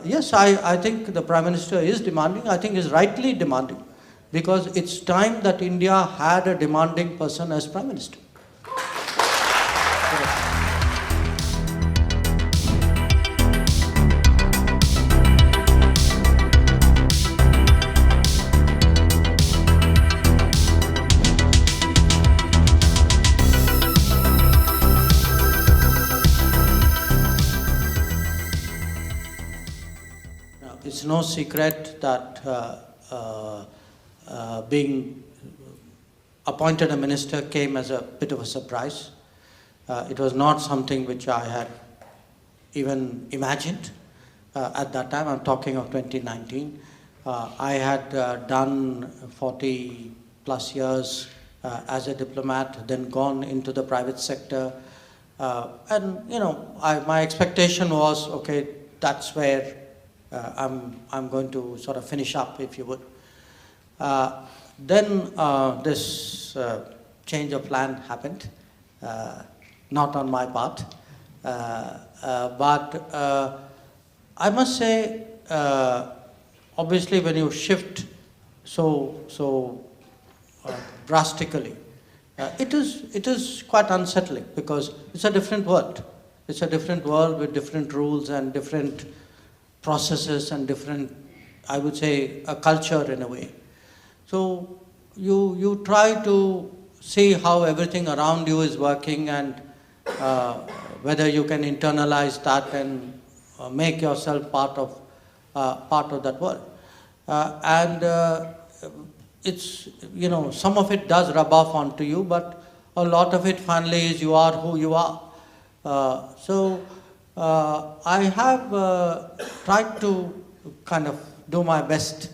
yes, I think the Prime Minister is demanding. I think is rightly demanding, because it's time that India had a demanding person as Prime Minister. It's no secret that being appointed a minister came as a bit of a surprise. It was not something which I had even imagined at that time. I'm talking of 2019. I had done 40 plus years as a diplomat, then gone into the private sector. And, you know, my expectation was, okay, that's where I'm going to sort of finish up, if you would. Then this change of plan happened, not on my part. But I must say, obviously when you shift so drastically, it is quite unsettling, because it's a different world. It's a different world with different rules and different processes and different, I would say, a culture in a way. So you try to see how everything around you is working, and whether you can internalize that and make yourself part of that world. And it's, you know, some of it does rub off onto you, but a lot of it finally is you are who you are. I have tried to kind of do my best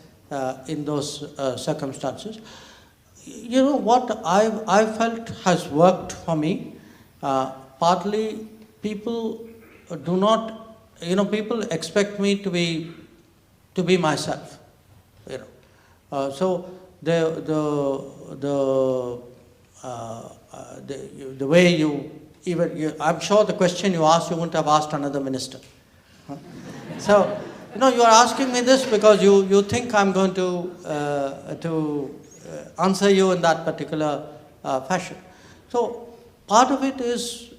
in those circumstances. You know, what I felt has worked for me, partly people do not, you know, people expect me to be myself, you know. So the way you, I'm sure the question you asked, you wouldn't have asked another minister. So, you know, you are asking me this because you think I'm going to answer you in that particular fashion. So, part of it is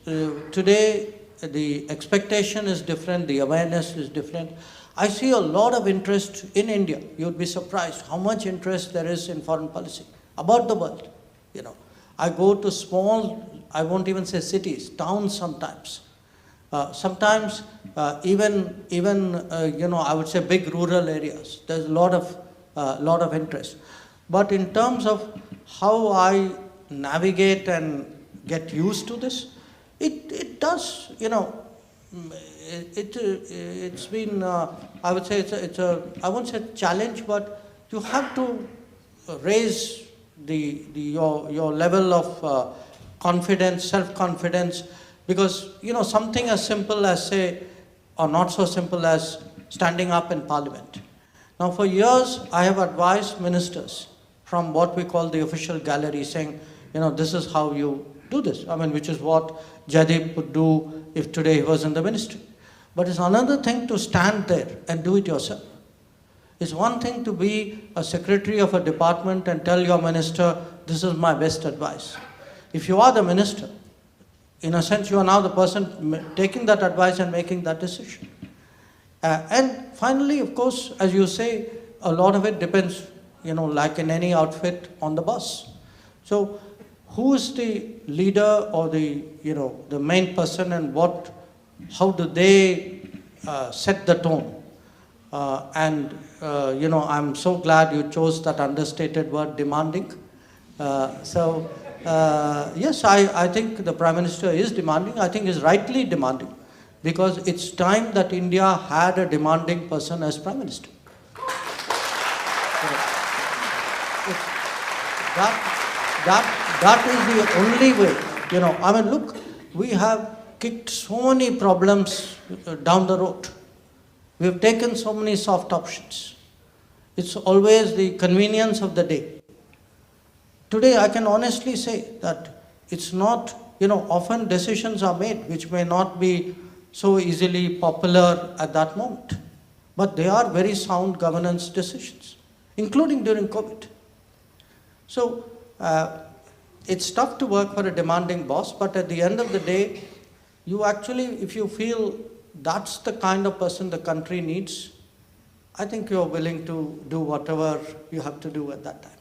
today the expectation is different, the awareness is different. I see a lot of interest in India. You'd be surprised how much interest there is in foreign policy about the world, you know. I go to small, I won't even say cities, towns sometimes. Sometimes even you know, I would say big rural areas. There's a lot of interest. But in terms of how I navigate and get used to this, it does, you know, it's been, I would say I won't say challenge, but you have to raise your level of confidence, self-confidence, because, you know, something as simple as, say, or not so simple as standing up in Parliament. Now, for years, I have advised ministers from what we call the official gallery, saying, you know, this is how you do this. I mean, which is what Jaideep would do if today he was in the ministry. But it's another thing to stand there and do it yourself. It's one thing to be a secretary of a department and tell your minister, this is my best advice. If you are the minister, in a sense, you are now the person taking that advice and making that decision. And finally, of course, as you say, a lot of it depends, you know, like in any outfit, on the boss. So, who is the leader or the, you know, the main person, and how do they set the tone? You know, I'm so glad you chose that understated word, demanding. Yes, I think the Prime Minister is demanding. I think is rightly demanding, because it's time that India had a demanding person as Prime Minister. That is the only way. You know, I mean, look, we have kicked so many problems down the road. We have taken so many soft options. It's always the convenience of the day. Today, I can honestly say that it's not, you know, often decisions are made which may not be so easily popular at that moment. But they are very sound governance decisions, including during COVID. So it's tough to work for a demanding boss, but at the end of the day, you actually, if you feel that's the kind of person the country needs, I think you're willing to do whatever you have to do at that time.